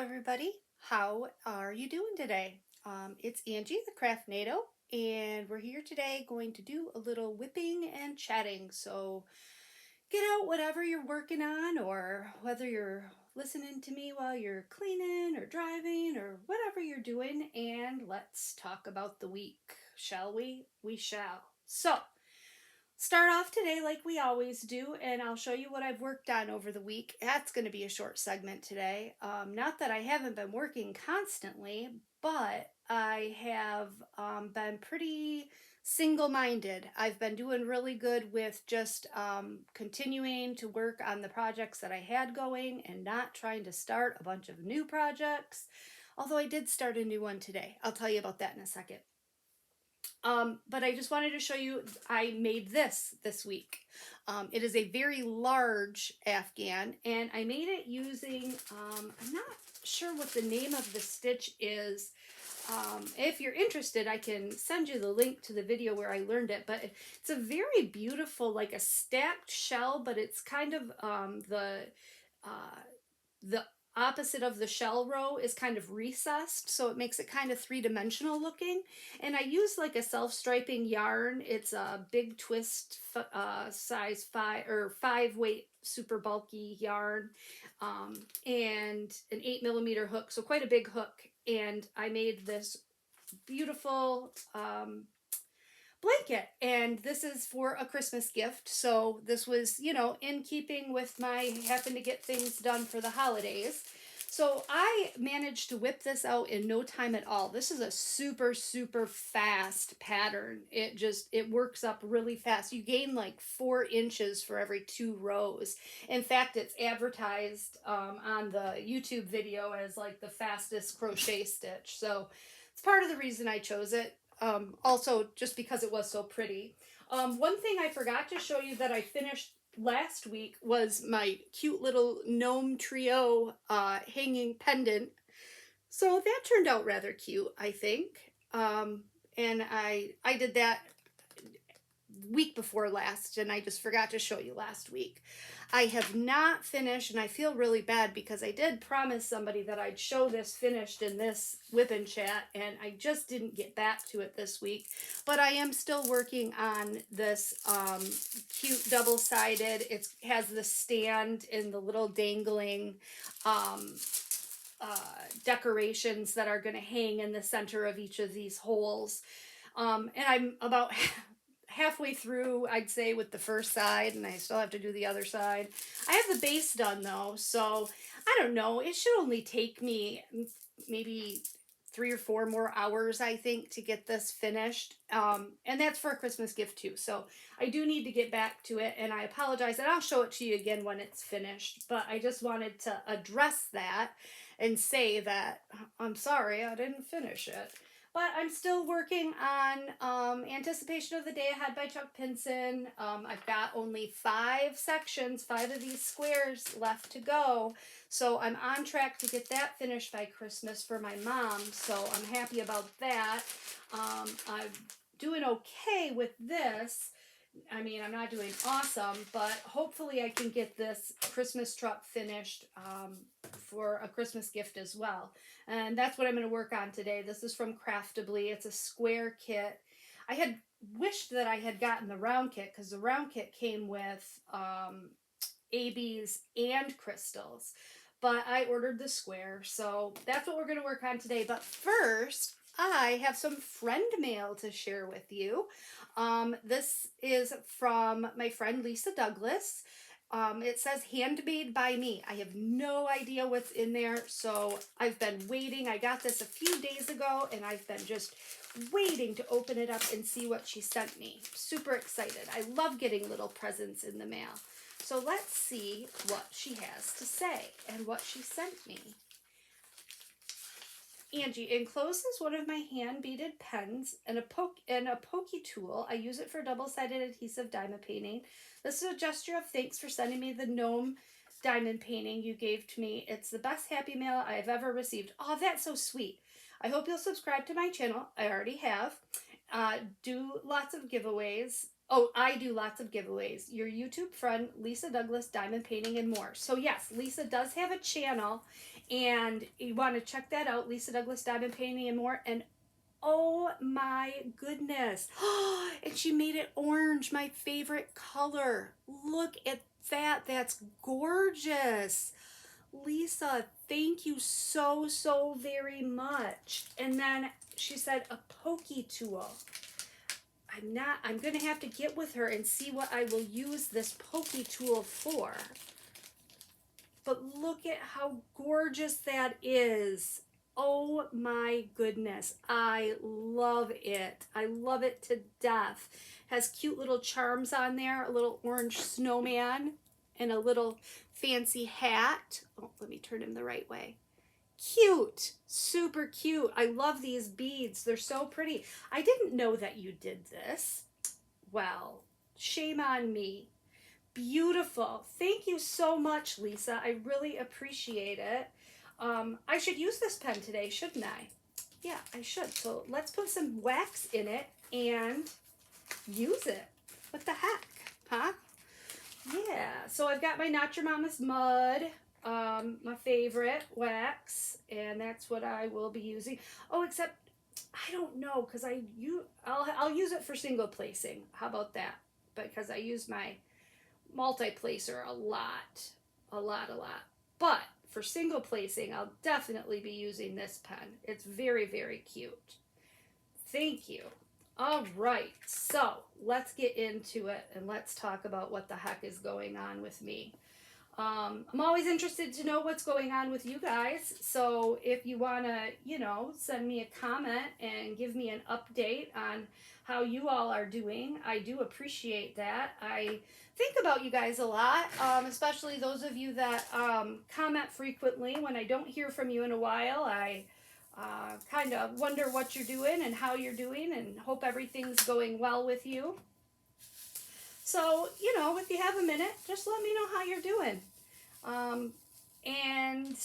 everybody. How are you doing today? It's Angie, the Craft NATO, and we're here today going to do a little whipping and chatting. So get out whatever you're working on, or whether you're listening to me while you're cleaning or driving or whatever you're doing, and let's talk about the week, shall we? We shall. So, start off today like we always do, and I'll show you what I've worked on over the week. That's going to be a short segment today. Not that I haven't been working constantly, but I have been pretty single-minded. I've been doing really good with just continuing to work on the projects that I had going and not trying to start a bunch of new projects. Although I did start a new one today. I'll tell you about that in a second. But I just wanted to show you, I made this week. It is a very large Afghan, and I made it using, I'm not sure what the name of the stitch is. If you're interested, I can send you the link to the video where I learned it, but it's a very beautiful, like a stacked shell, but it's kind of the opposite of the shell row is kind of recessed, so it makes it kind of three-dimensional looking. And I use like a self-striping yarn. It's a big twist size 5 weight super bulky yarn, and an 8mm hook, so quite a big hook. And I made this beautiful blanket, and this is for a Christmas gift. So this was, in keeping with my having to get things done for the holidays. So I managed to whip this out in no time at all. This is a super, super fast pattern. It works up really fast. You gain like 4 inches for every 2 rows. In fact, it's advertised on the YouTube video as like the fastest crochet stitch. So it's part of the reason I chose it. Also, just because it was so pretty. One thing I forgot to show you that I finished last week was my cute little gnome trio hanging pendant. So that turned out rather cute, I think. And I did that week before last, and I just forgot to show you last week. I have not finished, and I feel really bad because I did promise somebody that I'd show this finished in this WIP and Chat, and I just didn't get back to it this week. But I am still working on this cute double-sided. It has the stand and the little dangling decorations that are going to hang in the center of each of these holes. And I'm about halfway through, I'd say, with the first side, and I still have to do the other side. I have the base done though, so I don't know. It should only take me maybe 3 or 4 more hours, I think, to get this finished. And that's for a Christmas gift too. So I do need to get back to it, and I apologize, and I'll show it to you again when it's finished. But I just wanted to address that and say that I'm sorry I didn't finish it. But I'm still working on Anticipation of the Day Ahead by Chuck Pinson. I've got only 5 sections, 5 of these squares left to go. So I'm on track to get that finished by Christmas for my mom. So I'm happy about that. I'm doing okay with this. I mean, I'm not doing awesome, but hopefully I can get this Christmas truck finished for a Christmas gift as well. And that's what I'm going to work on today. This is from Craftably. It's a square kit. I had wished that I had gotten the round kit, because the round kit came with ABs and crystals. But I ordered the square, so that's what we're going to work on today. But first, I have some friend mail to share with you. This is from my friend Lisa Douglas. It says handmade by me. I have no idea what's in there, so I've been waiting. I got this a few days ago, and I've been just waiting to open it up and see what she sent me. Super excited. I love getting little presents in the mail. So let's see what she has to say and what she sent me. Angie, encloses one of my hand-beaded pens and a pokey tool. I use it for double-sided adhesive diamond painting. This is a gesture of thanks for sending me the gnome diamond painting you gave to me. It's the best happy mail I have ever received. Oh, that's so sweet. I hope you'll subscribe to my channel. I already have. Do lots of giveaways. Oh, I do lots of giveaways. Your YouTube friend, Lisa Douglas, Diamond Painting and More. So yes, Lisa does have a channel, and you want to check that out, Lisa Douglas, Diamond Painting and More. And oh my goodness. And she made it orange, my favorite color. Look at that. That's gorgeous. Lisa, thank you so, so very much. And then she said a pokey tool. I'm going to have to get with her and see what I will use this pokey tool for. But look at how gorgeous that is. Oh my goodness. I love it. I love it to death. Has cute little charms on there, a little orange snowman and a little fancy hat. Oh, let me turn him the right way. Cute, super cute. I love these beads. They're so pretty. I didn't know that you did this. Well, shame on me. Beautiful. Thank you so much, Lisa. I really appreciate it. I should use this pen today, shouldn't I? Yeah, I should. So let's put some wax in it and use it. What the heck, huh? Yeah, so I've got my Not Your Mama's Mud, my favorite wax, and that's what I will be using. Oh, except I don't know, because I'll use it for single placing. How about that? Because I use my multi-placer a lot. But for single placing, I'll definitely be using this pen. It's very, very cute. Thank you. All right, so let's get into it and let's talk about what the heck is going on with me. I'm always interested to know what's going on with you guys. So if you want to, send me a comment and give me an update on how you all are doing, I do appreciate that. I think about you guys a lot, especially those of you that comment frequently. When I don't hear from you in a while, I kind of wonder what you're doing and how you're doing, and hope everything's going well with you. So, if you have a minute, just let me know how you're doing. And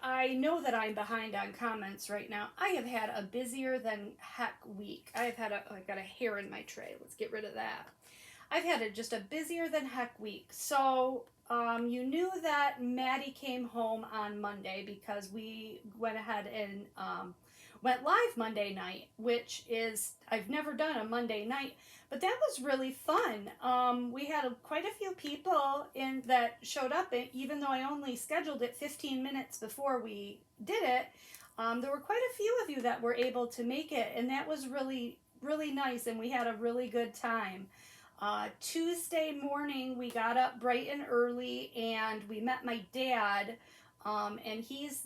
I know that I'm behind on comments right now. I have had a busier than heck week. I've got a hair in my tray. Let's get rid of that. I've had just a busier than heck week. So, you knew that Maddie came home on Monday because we went ahead and went live Monday night, which is, I've never done a Monday night, but that was really fun. We had quite a few people that showed up, even though I only scheduled it 15 minutes before we did it. There were quite a few of you that were able to make it, and that was really, really nice, and we had a really good time. Tuesday morning, we got up bright and early, and we met my dad, and he's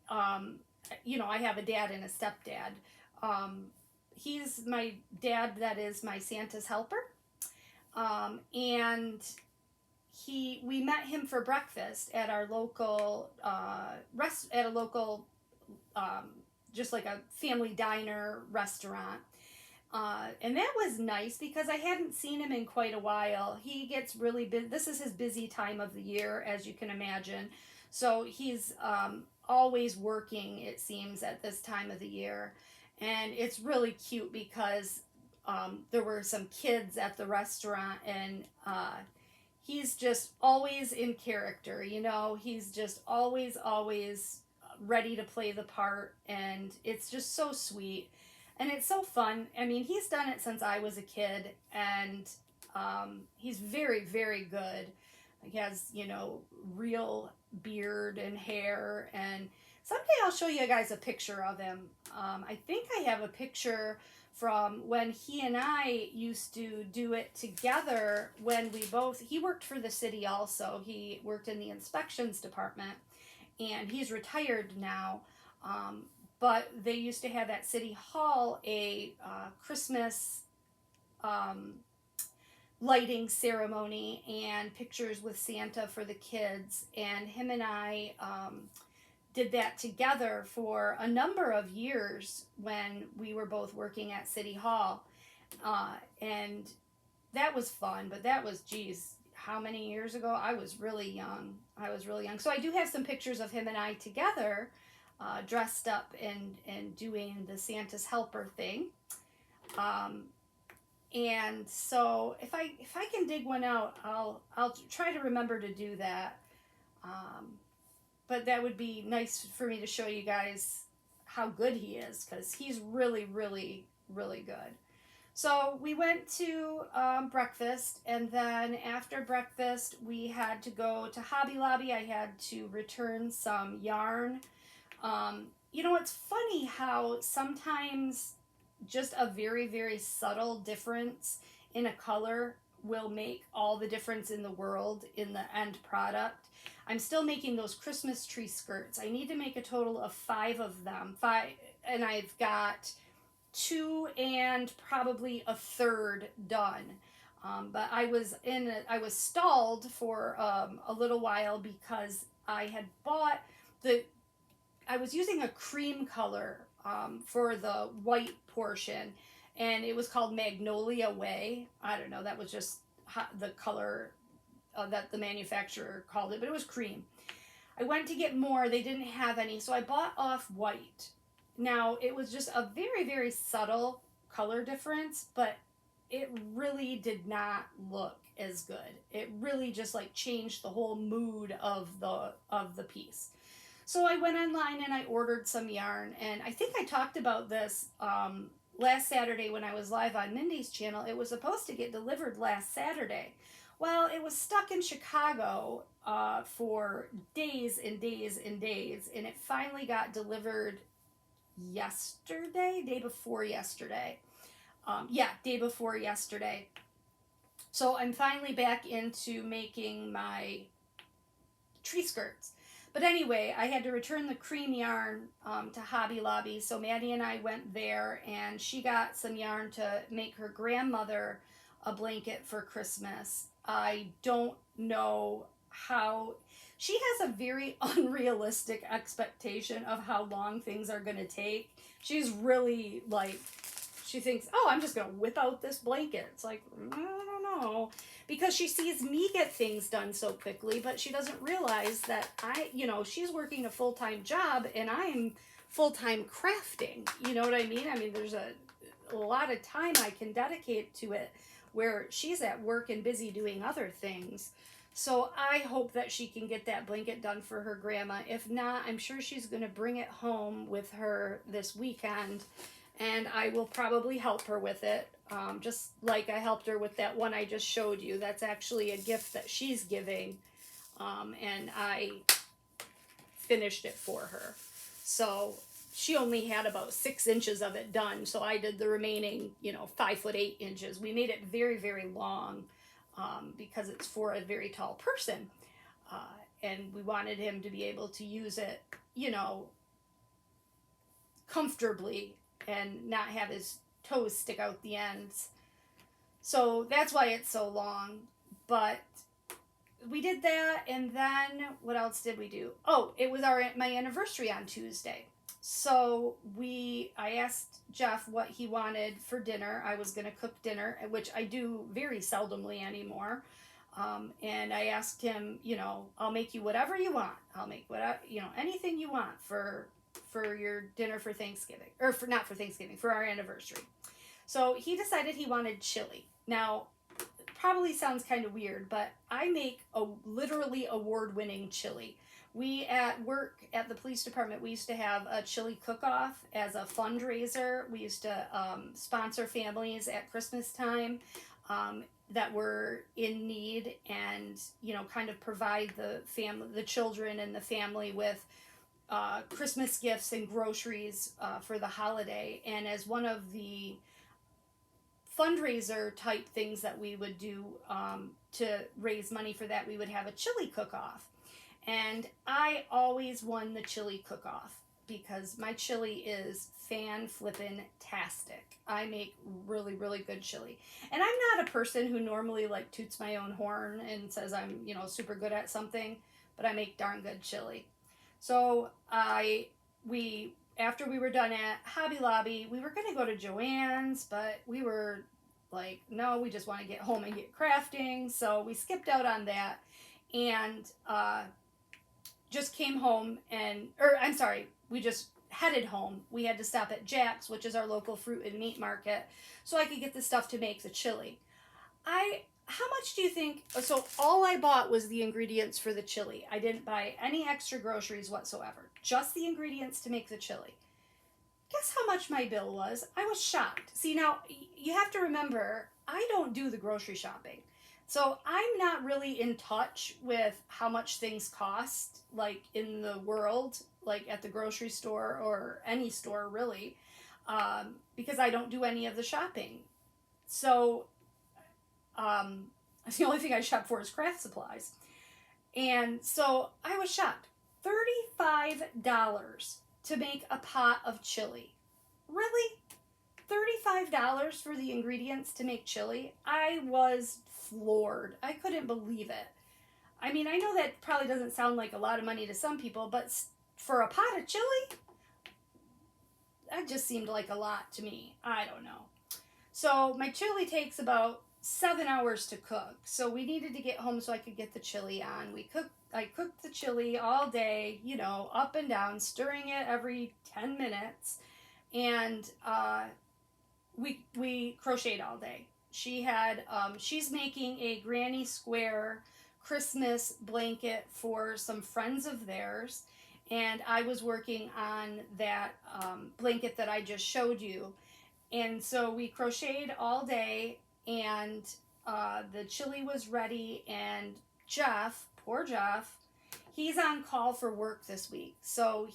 I have a dad and a stepdad. He's my dad that is my Santa's helper, and we met him for breakfast at our local just like a family diner restaurant. And that was nice because I hadn't seen him in quite a while. He gets really busy. This is his busy time of the year, as you can imagine. So he's always working, it seems, at this time of the year. And it's really cute because there were some kids at the restaurant, and he's just always in character, He's just always ready to play the part, and it's just so sweet. And it's so fun. I mean, he's done it since I was a kid, and he's very, very good. He has, real beard and hair, and someday I'll show you guys a picture of him. I think I have a picture from when he and I used to do it together when he worked for the city also. He worked in the inspections department, and he's retired now. But they used to have at City Hall a Christmas lighting ceremony and pictures with Santa for the kids. And him and I did that together for a number of years when we were both working at City Hall. And that was fun, but that was, how many years ago? I was really young. So I do have some pictures of him and I together, dressed up and doing the Santa's helper thing. And so if I can dig one out, I'll try to remember to do that. Um, but that would be nice for me to show you guys how good he is, because he's really, really, really good. So we went to breakfast, and then after breakfast, we had to go to Hobby Lobby. I had to return some yarn. It's funny how sometimes just a very, very subtle difference in a color will make all the difference in the world in the end product. I'm still making those Christmas tree skirts. I need to make a total of 5 of them. And I've got 2 and probably a third done. But I was stalled for a little while because I was using a cream color for the white portion, and it was called Magnolia Way. I don't know, that was just the color that the manufacturer called it, but it was cream. I went to get more, they didn't have any, so I bought off white. Now, it was just a very, very subtle color difference, but it really did not look as good. It really just like changed the whole mood of the piece. So I went online and I ordered some yarn, and I think I talked about this last Saturday when I was live on Mindy's channel. It was supposed to get delivered last Saturday. Well, it was stuck in Chicago for days and days and days, and it finally got delivered yesterday, day before yesterday. Day before yesterday. So I'm finally back into making my tree skirts. But anyway, I had to return the cream yarn to Hobby Lobby, so Maddie and I went there, and she got some yarn to make her grandmother a blanket for Christmas. I don't know how... She has a very unrealistic expectation of how long things are going to take. She's really like... She thinks, oh, I'm just going to whip out this blanket. It's like, I don't know. Because she sees me get things done so quickly, but she doesn't realize that she's working a full-time job and I'm full-time crafting. You know what I mean? I mean, there's a lot of time I can dedicate to it where she's at work and busy doing other things. So I hope that she can get that blanket done for her grandma. If not, I'm sure she's going to bring it home with her this weekend, and I will probably help her with it, just like I helped her with that one I just showed you. That's actually a gift that she's giving, and I finished it for her. So she only had about 6 inches of it done, so I did the remaining, 5'8" We made it very, very long because it's for a very tall person, and we wanted him to be able to use it, comfortably and not have his toes stick out the ends. So that's why it's so long. But we did that, and then what else did we do? Oh, it was my anniversary on Tuesday. So I asked Jeff what he wanted for dinner. I was going to cook dinner, which I do very seldomly anymore. And I asked him, I'll make you whatever you want. I'll make anything you want for your dinner for Thanksgiving, or not for Thanksgiving, for our anniversary. So he decided he wanted chili. Now, it probably sounds kind of weird, but I make a literally award-winning chili. We at work at the police department, we used to have a chili cook-off as a fundraiser. We used to sponsor families at Christmas time that were in need, and kind of provide the children and the family with Christmas gifts and groceries for the holiday. And as one of the fundraiser type things that we would do to raise money for that, we would have a chili cook-off. And I always won the chili cook-off because my chili is fan-flippin-tastic. I make really, really good chili. And I'm not a person who normally like toots my own horn and says I'm, super good at something, but I make darn good chili. So after we were done at Hobby Lobby, we were going to go to Joann's, but we were like, no, we just want to get home and get crafting. So we skipped out on that and just came home we just headed home, we had to stop at Jack's, which is our local fruit and meat market, so I could get the stuff to make the chili. How much do you think? So all I bought was the ingredients for the chili. I didn't buy any extra groceries whatsoever. Just the ingredients to make the chili. Guess how much my bill was? I was shocked. See, now you have to remember, I don't do the grocery shopping. So I'm not really in touch with how much things cost, like in the world, like at the grocery store or any store really, because I don't do any of the shopping. So um, the only thing I shop for is craft supplies. And so I was shocked. $35 to make a pot of chili. Really? $35 for the ingredients to make chili? I was floored. I couldn't believe it. I mean, I know that probably doesn't sound like a lot of money to some people, but for a pot of chili, that just seemed like a lot to me. I don't know. So my chili takes about 7 hours to cook. So we needed to get home so I could get the chili on. I cooked the chili all day, up and down, stirring it every 10 minutes. And we crocheted all day. She's making a granny square Christmas blanket for some friends of theirs. And I was working on that blanket that I just showed you. And so we crocheted all day, and the chili was ready, and poor Jeff, he's on call for work this week. So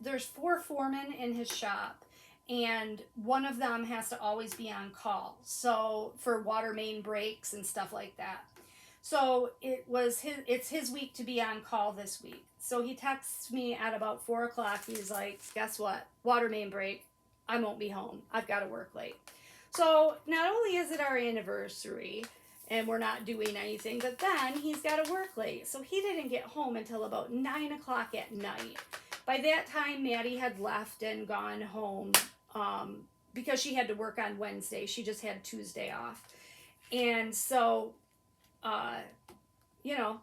there's 4 foremen in his shop, and one of them has to always be on call. So for water main breaks and stuff like that. So it's his week to be on call this week. So he texts me at about 4 o'clock. He's like, guess what? Water main break. I won't be home. I've got to work late. So not only is it our anniversary and we're not doing anything, but then he's got to work late. So he didn't get home until about 9 o'clock at night. By that time, Maddie had left and gone home because she had to work on Wednesday. She just had Tuesday off. And so,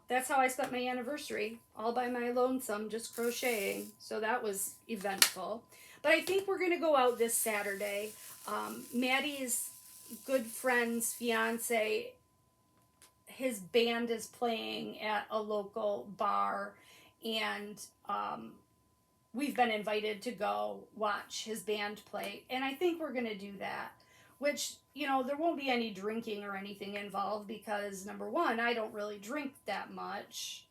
that's how I spent my anniversary, all by my lonesome, just crocheting. So that was eventful. But I think we're going to go out this Saturday. Maddie's good friend's fiance, his band is playing at a local bar, and we've been invited to go watch his band play. And I think we're going to do that, which, there won't be any drinking or anything involved because, number one, I don't really drink that much.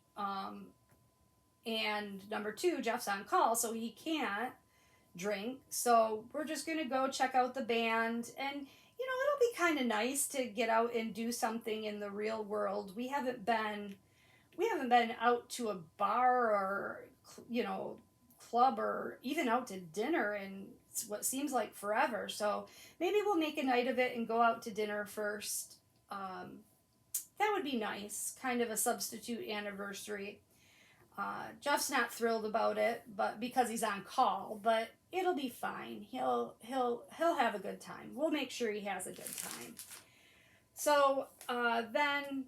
And number two, Jeff's on call, so he can't drink. So we're just going to go check out the band, and it'll be kind of nice to get out and do something in the real world. We haven't been out to a bar or club or even out to dinner in what seems like forever. So maybe we'll make a night of it and go out to dinner first. That would be nice, kind of a substitute anniversary. Jeff's not thrilled about it, but because he's on call, but it'll be fine. He'll have a good time. We'll make sure he has a good time. So then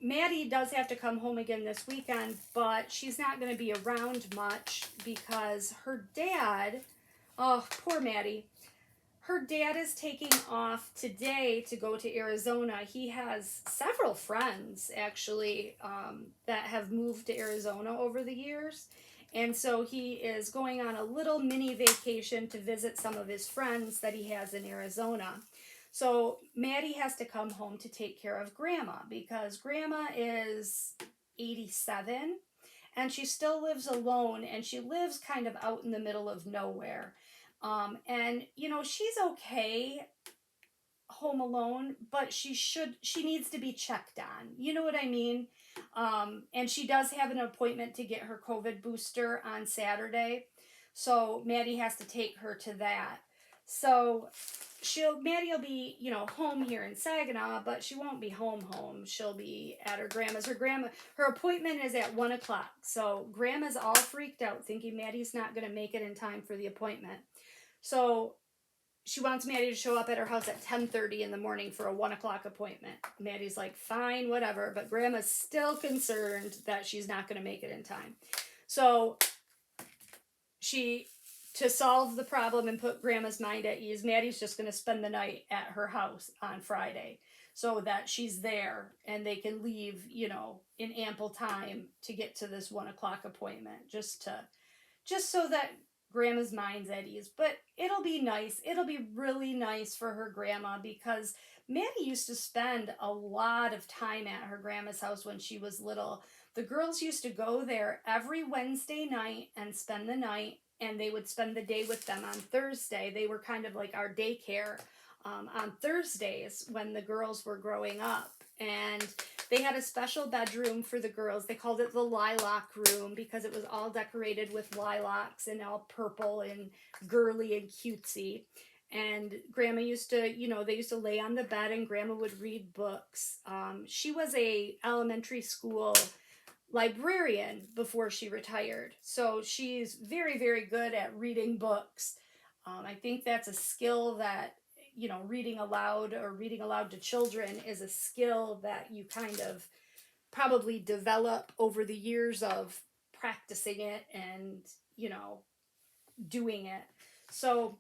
Maddie does have to come home again this weekend, but she's not going to be around much because her dad, oh, poor Maddie, her dad is taking off today to go to Arizona. He has several friends, actually, that have moved to Arizona over the years. And so he is going on a little mini vacation to visit some of his friends that he has in Arizona. So Maddie has to come home to take care of Grandma because Grandma is 87 and she still lives alone, and she lives kind of out in the middle of nowhere. And she's okay home alone, but she needs to be checked on. You know what I mean? And she does have an appointment to get her COVID booster on Saturday. So Maddie has to take her to that. So Maddie will be, home here in Saginaw, but she won't be home. She'll be at her grandma's. Her appointment is at 1 o'clock. So Grandma's all freaked out thinking Maddie's not going to make it in time for the appointment. So she wants Maddie to show up at her house at 10:30 in the morning for a 1 o'clock appointment. Maddie's like, fine, whatever. But Grandma's still concerned that she's not going to make it in time. So she to solve the problem and put Grandma's mind at ease, Maddie's just going to spend the night at her house on Friday so that she's there and they can leave, in ample time to get to this 1 o'clock appointment, just so that Grandma's mind's at ease. But it'll be nice. It'll be really nice for her grandma, because Maddie used to spend a lot of time at her grandma's house when she was little. The girls used to go there every Wednesday night and spend the night, and they would spend the day with them on Thursday. They were kind of like our daycare on Thursdays when the girls were growing up. And they had a special bedroom for the girls. They called it the lilac room because it was all decorated with lilacs and all purple and girly and cutesy. And Grandma used to, they used to lay on the bed and Grandma would read books. She was a elementary school librarian before she retired. So she's very, very good at reading books. I think that's a skill that, reading aloud or reading aloud to children is a skill that you kind of probably develop over the years of practicing it and, doing it. So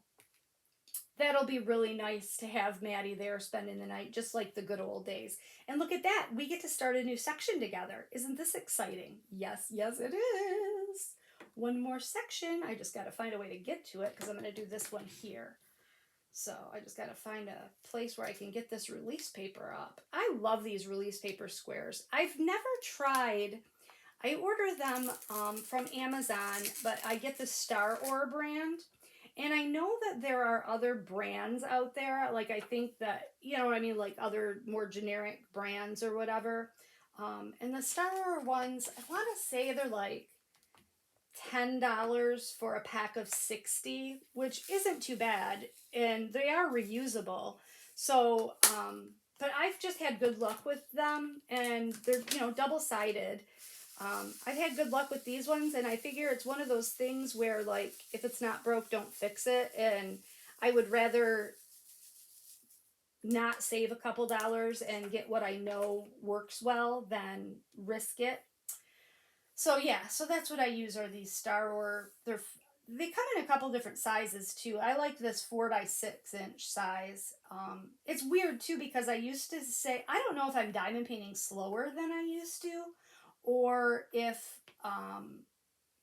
that'll be really nice to have Maddie there spending the night, just like the good old days. And look at that, we get to start a new section together. Isn't this exciting? Yes, yes, it is. One more section. I just got to find a way to get to it because I'm going to do this one here. So I just got to find a place where I can get this release paper up. I love these release paper squares. I've never tried. I order them from Amazon, but I get the Star Ore brand. And I know that there are other brands out there. Like, I think that, you know what I mean? Like other more generic brands or whatever. And the Star Ore ones, I want to say they're like $10 for a pack of 60, which isn't too bad. And they are reusable. So, but I've just had good luck with them. And they're, double-sided. I've had good luck with these ones, and I figure it's one of those things where, like, if it's not broke, don't fix it, and I would rather not save a couple dollars and get what I know works well than risk it. So yeah, so that's what I use are these Star Wars. They come in a couple different sizes too. I like this 4x6 inch size. It's weird too because I used to say, I don't know if I'm diamond painting slower than I used to, or if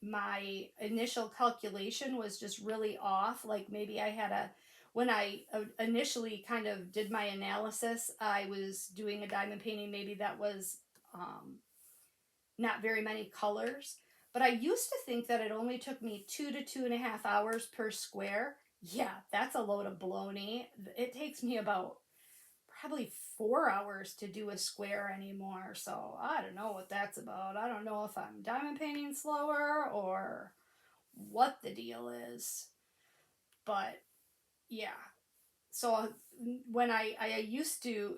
my initial calculation was just really off. Like maybe when I initially kind of did my analysis, I was doing a diamond painting, maybe that was not very many colors. But I used to think that it only took me 2 to 2.5 hours per square. Yeah, that's a load of baloney. It takes me about probably 4 hours to do a square anymore. So I don't know what that's about. I don't know if I'm diamond painting slower or what the deal is. But yeah. So when I used to,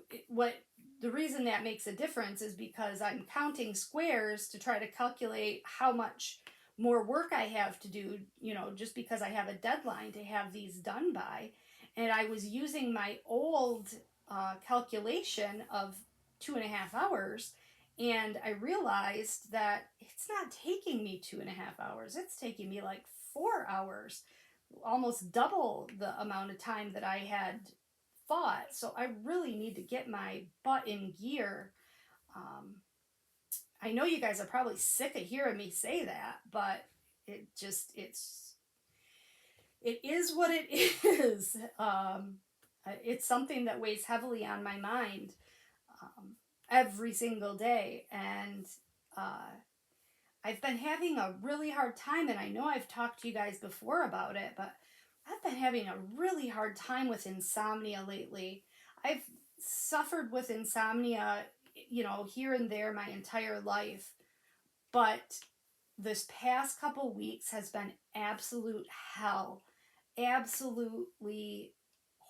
the reason that makes a difference is because I'm counting squares to try to calculate how much more work I have to do, just because I have a deadline to have these done by. And I was using my old calculation of 2.5 hours, and I realized that it's not taking me 2.5 hours. It's taking me like 4 hours, almost double the amount of time that I had thought. So I really need to get my butt in gear. I know you guys are probably sick of hearing me say that, but it is what it is. It's something that weighs heavily on my mind every single day, and I've been having a really hard time, and I know I've talked to you guys before about it, but I've been having a really hard time with insomnia lately. I've suffered with insomnia, here and there my entire life, but this past couple weeks has been absolute hell. Absolutely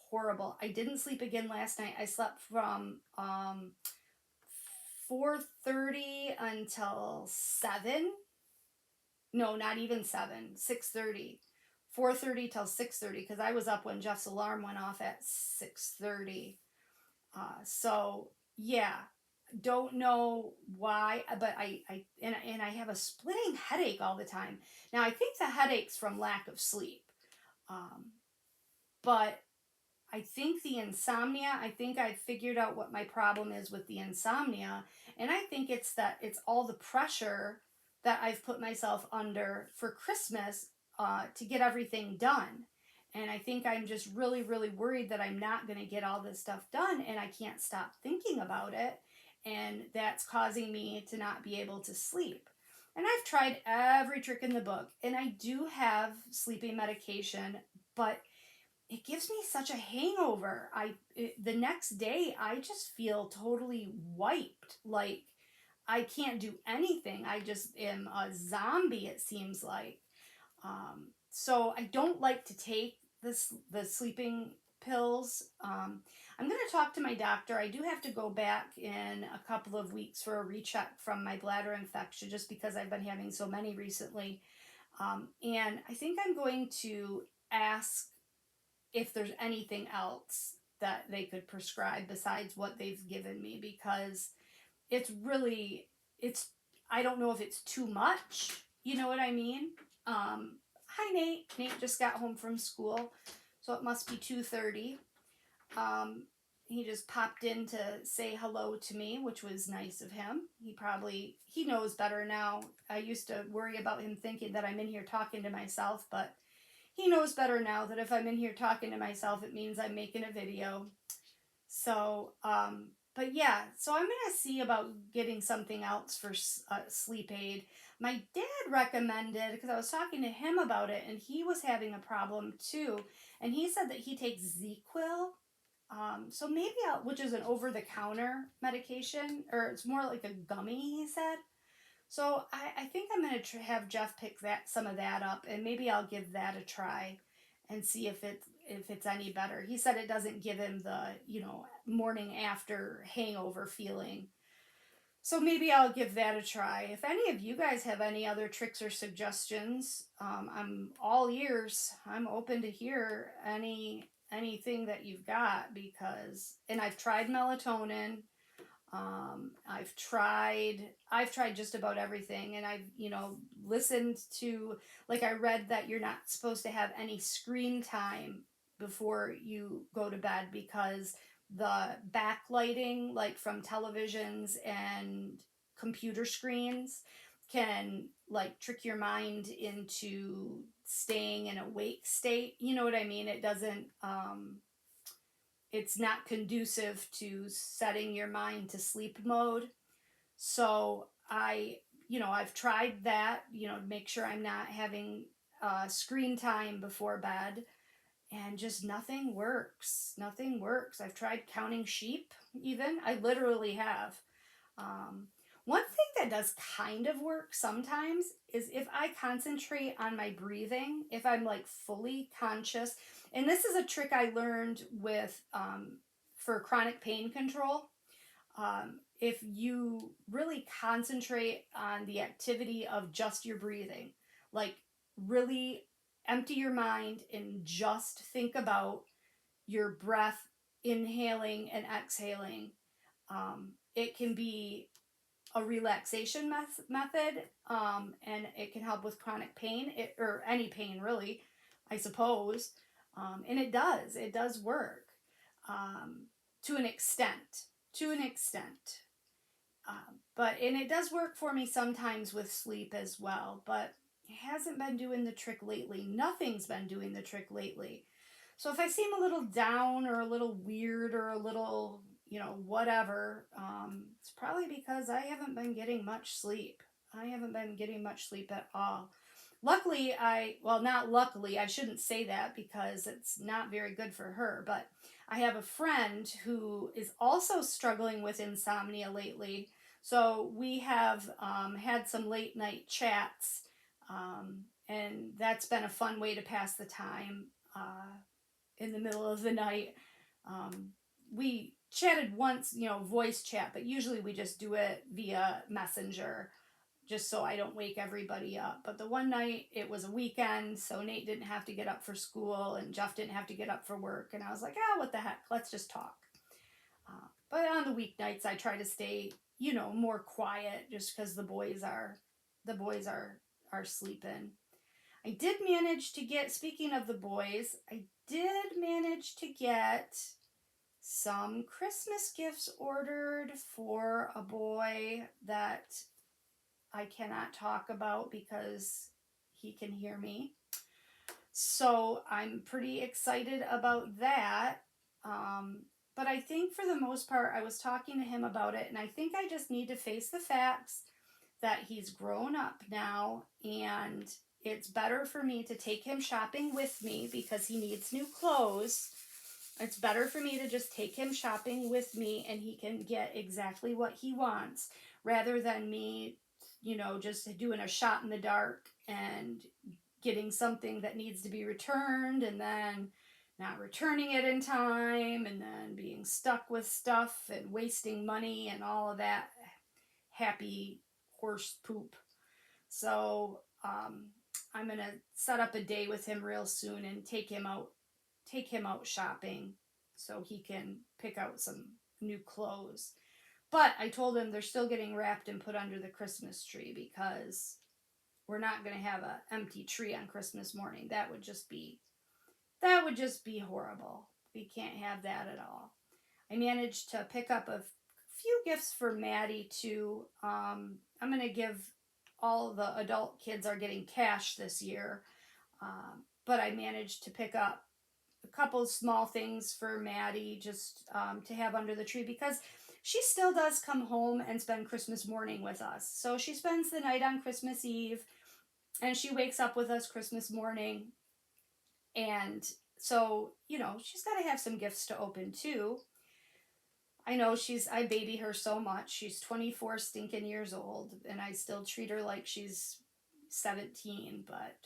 horrible. I didn't sleep again last night. I slept from 4:30 until 7. No, not even 7. 6:30. 4:30 till 6:30 because I was up when Jeff's alarm went off at 6:30. So yeah, don't know why, but I have a splitting headache all the time. Now I think the headache's from lack of sleep. Um, but I think the insomnia, I think I figured out what my problem is with the insomnia. And I think it's that it's all the pressure that I've put myself under for Christmas to get everything done. And I think I'm just really, really worried that I'm not going to get all this stuff done and I can't stop thinking about it. And that's causing me to not be able to sleep. And I've tried every trick in the book, and I do have sleeping medication, but it gives me such a hangover. The next day I just feel totally wiped. Like I can't do anything. I just am a zombie. It seems like. So I don't like to take the sleeping pills. I'm going to talk to my doctor. I do have to go back in a couple of weeks for a recheck from my bladder infection, just because I've been having so many recently. And I think I'm going to ask if there's anything else that they could prescribe besides what they've given me, because it's really it's I don't know if it's too much, you know what I mean. Hi Nate just got home from school, so it must be 2:30. um, he just popped in to say hello to me, which was nice of him. He knows better now. I used to worry about him thinking that I'm in here talking to myself, but he knows better now that if I'm in here talking to myself, it means I'm making a video. So, but yeah, so I'm going to see about getting something else for sleep aid. My dad recommended, because I was talking to him about it, and he was having a problem too. And he said that he takes ZQL. So maybe which is an over-the-counter medication, or it's more like a gummy, he said. So I think I'm going to have Jeff pick some of that up, and maybe I'll give that a try and see if it's any better. He said it doesn't give him the, morning after hangover feeling. So maybe I'll give that a try. If any of you guys have any other tricks or suggestions, I'm all ears. I'm open to hear anything that you've got, and I've tried melatonin. I've tried just about everything, and I've listened to, like, I read that you're not supposed to have any screen time before you go to bed, because the backlighting, like from televisions and computer screens, can like trick your mind into staying in a wake state. You know what I mean? It's not conducive to setting your mind to sleep mode. So I've tried that, to make sure I'm not having screen time before bed, and just nothing works. Nothing works. I've tried counting sheep, even. I literally have. Um, One thing that does kind of work sometimes is if I concentrate on my breathing, if I'm like fully conscious. And this is a trick I learned for chronic pain control. If you really concentrate on the activity of just your breathing, like really empty your mind and just think about your breath, inhaling and exhaling, it can be a relaxation method, and it can help with chronic pain, or any pain really, I suppose. And it does work, to an extent. To an extent. And it does work for me sometimes with sleep as well, but it hasn't been doing the trick lately. Nothing's been doing the trick lately. So if I seem a little down or a little weird or a little, whatever, it's probably because I haven't been getting much sleep. I haven't been getting much sleep at all. Luckily, not luckily, I shouldn't say that because it's not very good for her, but I have a friend who is also struggling with insomnia lately. So we have had some late night chats, and that's been a fun way to pass the time in the middle of the night. We chatted once, voice chat, but usually we just do it via Messenger, just so I don't wake everybody up. But the one night, it was a weekend, so Nate didn't have to get up for school and Jeff didn't have to get up for work. And I was like, what the heck? Let's just talk. But on the weeknights, I try to stay, more quiet, just because the boys are sleeping. I did manage to get, speaking of the boys, I did manage to get some Christmas gifts ordered for a boy that I cannot talk about because he can hear me. So I'm pretty excited about that. Um, but I think for the most part, I was talking to him about it, and I think I just need to face the facts that he's grown up now, and it's better for me to take him shopping with me because he needs new clothes. It's better for me to just take him shopping with me and he can get exactly what he wants rather than me, just doing a shot in the dark and getting something that needs to be returned and then not returning it in time and then being stuck with stuff and wasting money and all of that happy horse poop. So I'm gonna set up a day with him real soon and take him out shopping so he can pick out some new clothes. But I told him they're still getting wrapped and put under the Christmas tree because we're not going to have an empty tree on Christmas morning. That would just be horrible. We can't have that at all. I managed to pick up a few gifts for Maddie too. I'm going to give all the adult kids are getting cash this year, but I managed to pick up a couple small things for Maddie just to have under the tree because she still does come home and spend Christmas morning with us. So she spends the night on Christmas Eve and she wakes up with us Christmas morning. And so, she's got to have some gifts to open too. I know I baby her so much. She's 24 stinking years old and I still treat her like she's 17, but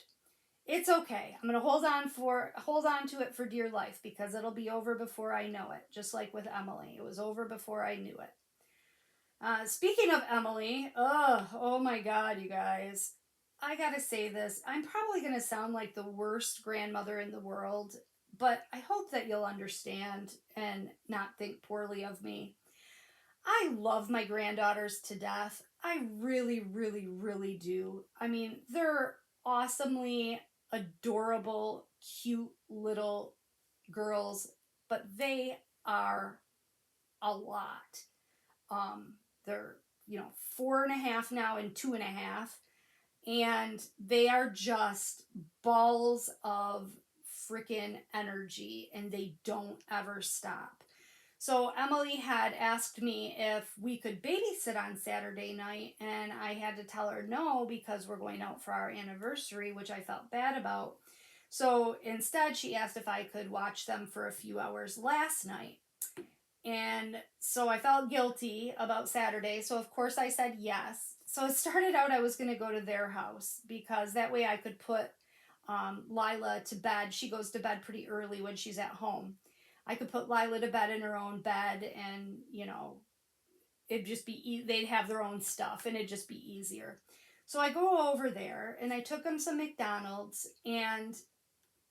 it's okay. I'm gonna hold on to it for dear life because it'll be over before I know it. Just like with Emily, it was over before I knew it. Speaking of Emily, oh my God, you guys, I gotta say this. I'm probably gonna sound like the worst grandmother in the world, but I hope that you'll understand and not think poorly of me. I love my granddaughters to death. I really, really, really do. I mean, they're awesomely adorable, cute little girls, but they are a lot. They're, 4.5 now and 2.5, and they are just balls of freaking energy, and they don't ever stop. So Emily had asked me if we could babysit on Saturday night, and I had to tell her no because we're going out for our anniversary, which I felt bad about. So instead, she asked if I could watch them for a few hours last night. And so I felt guilty about Saturday, so of course I said yes. So it started out I was going to go to their house because that way I could put Lila to bed. She goes to bed pretty early when she's at home. I could put Lila to bed in her own bed and, it'd just be, they'd have their own stuff and it'd just be easier. So I go over there and I took them some McDonald's and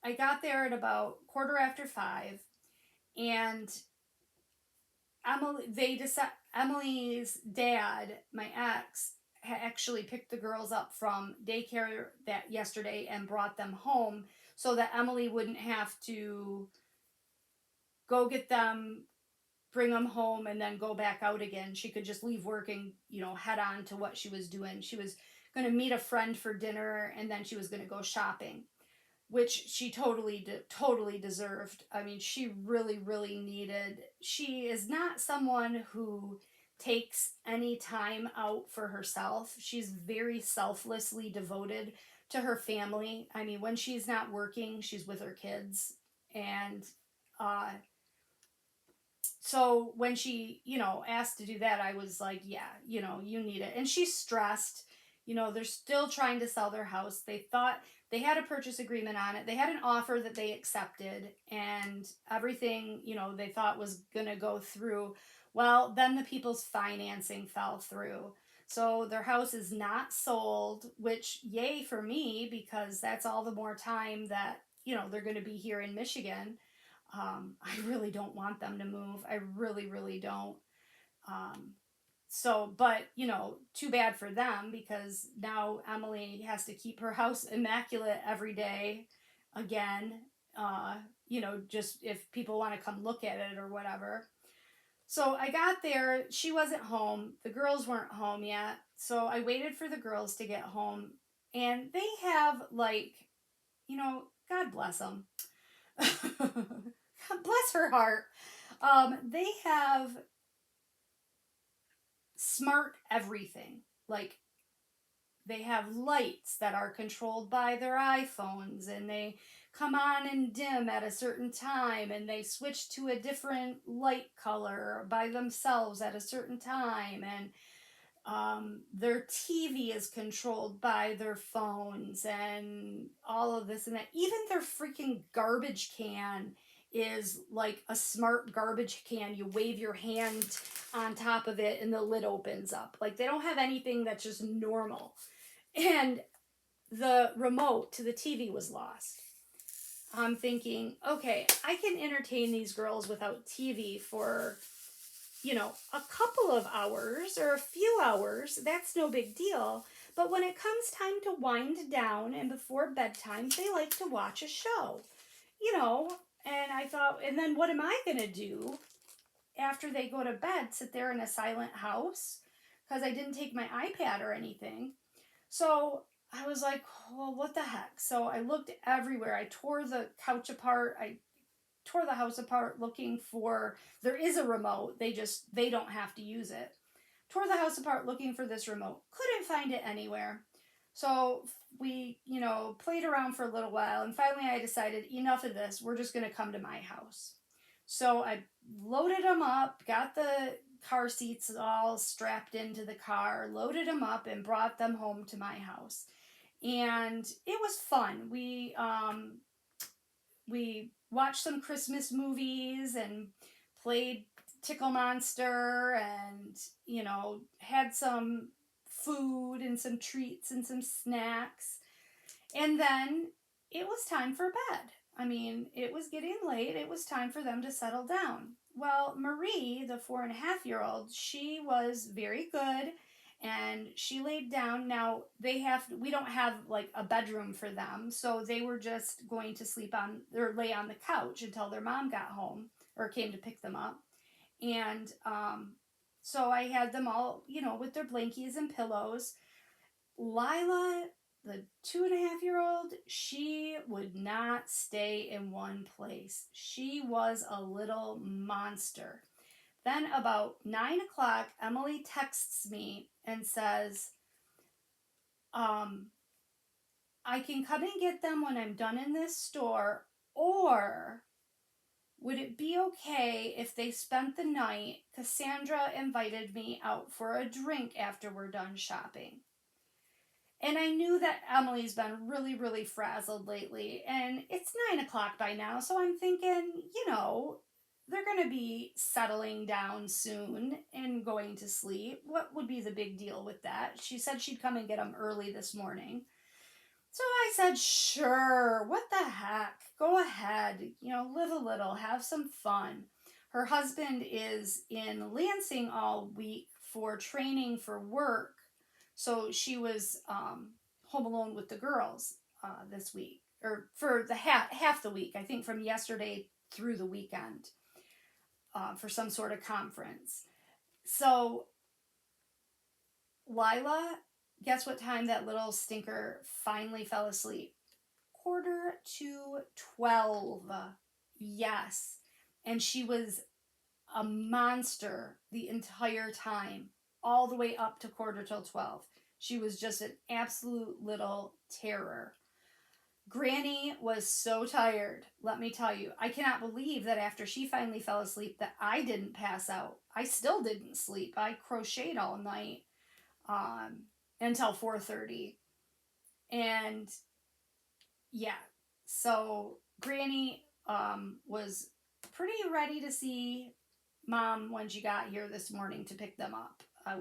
I got there at about 5:15 and Emily's dad, my ex, actually picked the girls up from daycare that yesterday and brought them home so that Emily wouldn't have to go get them, bring them home, and then go back out again. She could just leave work and, head on to what she was doing. She was going to meet a friend for dinner and then she was going to go shopping, which she totally deserved. I mean, she really, really needed. She is not someone who takes any time out for herself. She's very selflessly devoted to her family. I mean, when she's not working, she's with her kids. And so when she, asked to do that, I was like, yeah, you need it. And she's stressed. They're still trying to sell their house. They thought they had a purchase agreement on it. They had an offer that they accepted and everything, they thought was going to go through. Well, then the people's financing fell through. So their house is not sold, which yay for me because that's all the more time that, they're going to be here in Michigan. I really don't want them to move. I really, really don't. So, but too bad for them, because now Emily has to keep her house immaculate every day again. uh just if people want to come look at it or whatever. So I got there, she wasn't home, the girls weren't home yet, so I waited for the girls to get home. And they have, like, God bless them. God bless her heart. They have smart everything. Like, they have lights that are controlled by their iPhones, and they come on and dim at a certain time, and they switch to a different light color by themselves at a certain time. And their TV is controlled by their phones, and all of this and that. Even their freaking garbage can is like a smart garbage can. You wave your hand on top of it and the lid opens up. Like, they don't have anything that's just normal. And the remote to the TV was lost. I'm thinking, okay, I can entertain these girls without TV for, a couple of hours or a few hours. That's no big deal. But when it comes time to wind down and before bedtime, they like to watch a show, you know. And I thought, and then what am I going to do after they go to bed? Sit there in a silent house? Because I didn't take my iPad or anything. So I was like, well, what the heck? So I looked everywhere. I tore the couch apart. I tore the house apart looking for, there is a remote. They don't have to use it. Tore the house apart looking for this remote. Couldn't find it anywhere. So we, played around for a little while, and finally I decided, enough of this. We're just going to come to my house. So I loaded them up, got the car seats all strapped into the car, loaded them up, and brought them home to my house. And it was fun. We watched some Christmas movies and played Tickle Monster, and had some food and some treats and some snacks. And then it was time for bed. I mean, it was getting late. It was time for them to settle down. Well, Marie, the 4.5-year-old, she was very good, and she laid down. Now we don't have like a bedroom for them, so they were just going to sleep on or lay on the couch until their mom got home or came to pick them up. And so I had them all, with their blankies and pillows. Lila, the 2.5-year-old, she would not stay in one place. She was a little monster. Then about 9 o'clock, Emily texts me and says, I can come and get them when I'm done in this store, or would it be okay if they spent the night? Cassandra invited me out for a drink after we're done shopping. And I knew that Emily's been really, really frazzled lately. And it's 9 o'clock by now. So I'm thinking, they're going to be settling down soon and going to sleep. What would be the big deal with that? She said she'd come and get them early this morning. So I said, sure, what the heck? Go ahead, live a little, have some fun. Her husband is in Lansing all week for training for work. So she was home alone with the girls this week, or for the half the week, I think from yesterday through the weekend, for some sort of conference. So Lila, guess what time that little stinker finally fell asleep? 11:45. Yes. And she was a monster the entire time, all the way up to 11:45. She was just an absolute little terror. Granny was so tired, let me tell you. I cannot believe that after she finally fell asleep that I didn't pass out. I still didn't sleep. I crocheted all night until 4:30. And yeah, so Granny was pretty ready to see Mom when she got here this morning to pick them up. I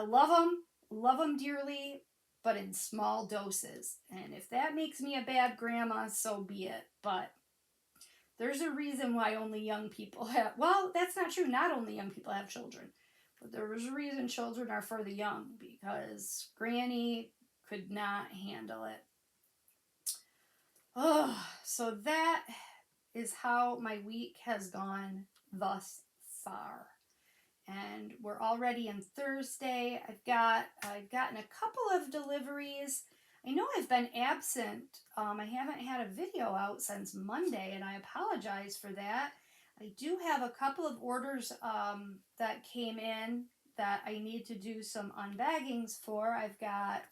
love them dearly, but in small doses. And if that makes me a bad grandma, so be it. But there's a reason why only young people have, well, that's not true. Not only young people have children. But there was a reason children are for the young, because Granny could not handle it. Oh, so that is how my week has gone thus far. And we're already in Thursday. I've gotten a couple of deliveries. I know I've been absent. I haven't had a video out since Monday, and I apologize for that. I do have a couple of orders that came in that I need to do some unbaggings for. I've got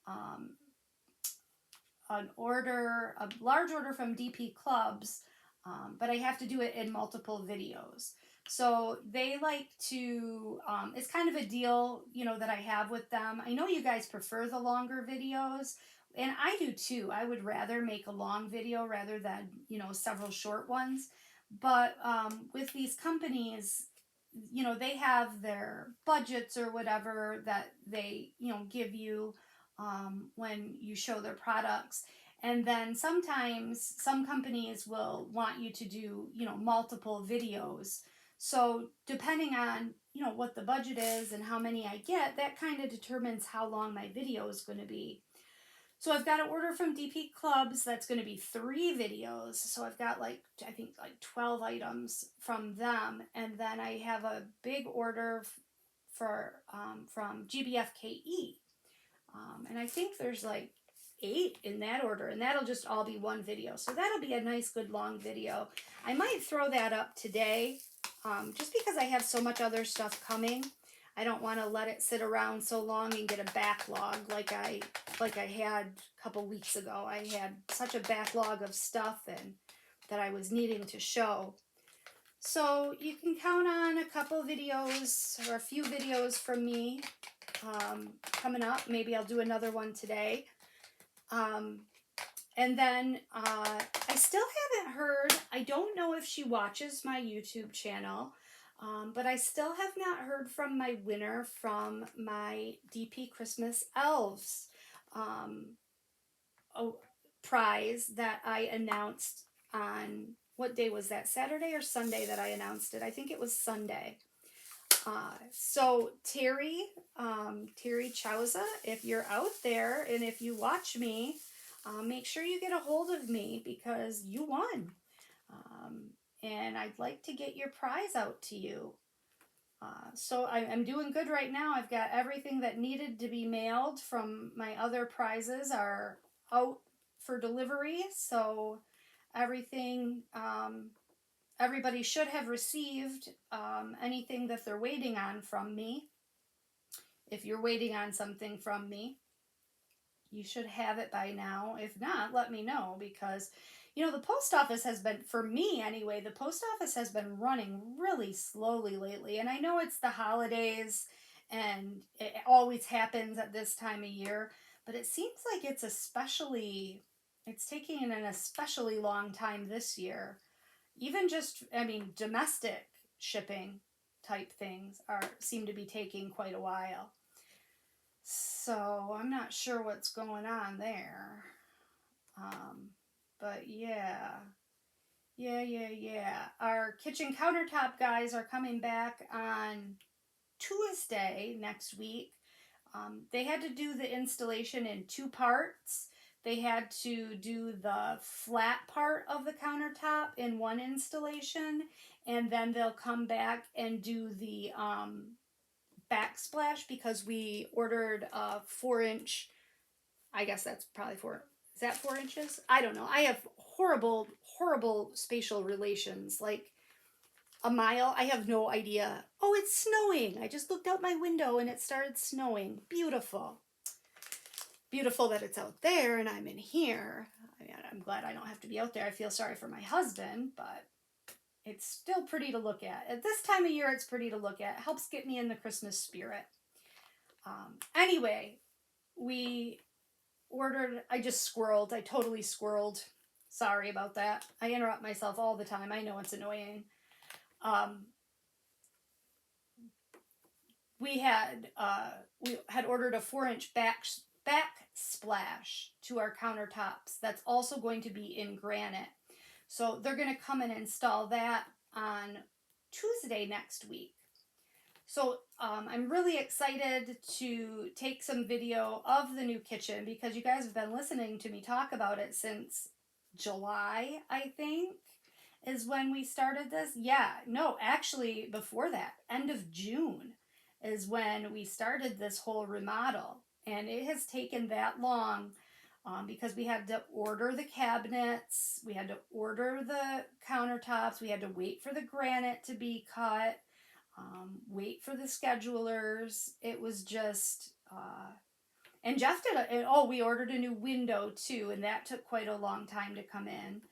um, a large order from DP Clubs, but I have to do it in multiple videos. So they like to, it's kind of a deal, that I have with them. I know you guys prefer the longer videos, and I do too. I would rather make a long video rather than, several short ones. But with these companies, they have their budgets or whatever that they, give you when you show their products. And then sometimes some companies will want you to do, multiple videos. So depending on, what the budget is and how many I get, that kind of determines how long my video is going to be. So I've got an order from DP Clubs that's going to be 3 videos. So I've got I think 12 items from them. And then I have a big order from GBFKE. And I think there's 8 in that order, and that'll just all be one video. So that'll be a nice, good, long video. I might throw that up today, just because I have so much other stuff coming. I don't want to let it sit around so long and get a backlog like I had a couple weeks ago. I had such a backlog of stuff and that I was needing to show. So you can count on a couple videos or a few videos from me coming up. Maybe I'll do another one today. And then I still haven't heard, I don't know if she watches my YouTube channel, but I still have not heard from my winner from my DP Christmas Elves prize that I announced on, what day was that? Saturday or Sunday that I announced it? I think it was Sunday. So Terry Chowza, if you're out there and if you watch me, make sure you get a hold of me because you won. And I'd like to get your prize out to you. So I'm doing good right now. I've got everything that needed to be mailed from my other prizes are out for delivery. So everything, everybody should have received anything that they're waiting on from me. If you're waiting on something from me, you should have it by now. If not, let me know because, the post office has been, for me anyway, the post office has been running really slowly lately. And I know it's the holidays and it always happens at this time of year, but it seems like it's taking an especially long time this year. Even just, domestic shipping type things seem to be taking quite a while. So I'm not sure what's going on there. But yeah. Our kitchen countertop guys are coming back on Tuesday next week. They had to do the installation in 2 parts. They had to do the flat part of the countertop in one installation, and then they'll come back and do the backsplash because we ordered a 4-inch. I guess that's probably 4. Is that 4 inches? I don't know. I have horrible spatial relations. Like a mile, I have no idea. Oh, it's snowing. I just looked out my window and it started snowing. Beautiful. Beautiful that it's out there and I'm in here. I'm glad I don't have to be out there. I feel sorry for my husband, but it's still pretty to look at. At this time of year, it's pretty to look at. It helps get me in the Christmas spirit. Anyway, we ordered, I totally squirreled. Sorry about that. I interrupt myself all the time. I know it's annoying. We had ordered a 4-inch backsplash to our countertops. That's also going to be in granite. So they're going to come and install that on Tuesday next week. So I'm really excited to take some video of the new kitchen because you guys have been listening to me talk about it since July, I think, is when we started this. Yeah, no, actually, before that, end of June is when we started this whole remodel. And it has taken that long because we had to order the cabinets, we had to order the countertops, we had to wait for the granite to be cut, wait for the schedulers. It was just, and Jeff did it. Oh, we ordered a new window too, and that took quite a long time to come in.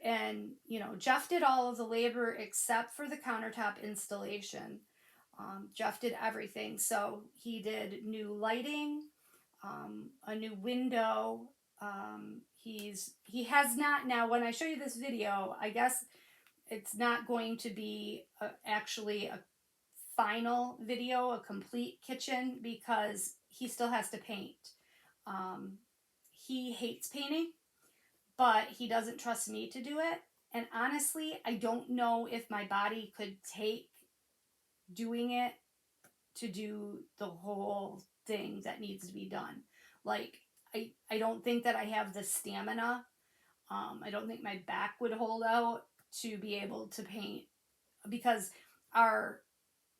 And, you know, Jeff did all of the labor except for the countertop installation. Jeff did everything. So he did new lighting, a new window. He has not, now when I show you this video, I guess it's not going to be actually a final video, a complete kitchen, because he still has to paint. Um, he hates painting, but he doesn't trust me to do it. And honestly, I don't know if my body could take doing it to do the whole thing that needs to be done. Like, I don't think that I have the stamina. I don't think my back would hold out to be able to paint because our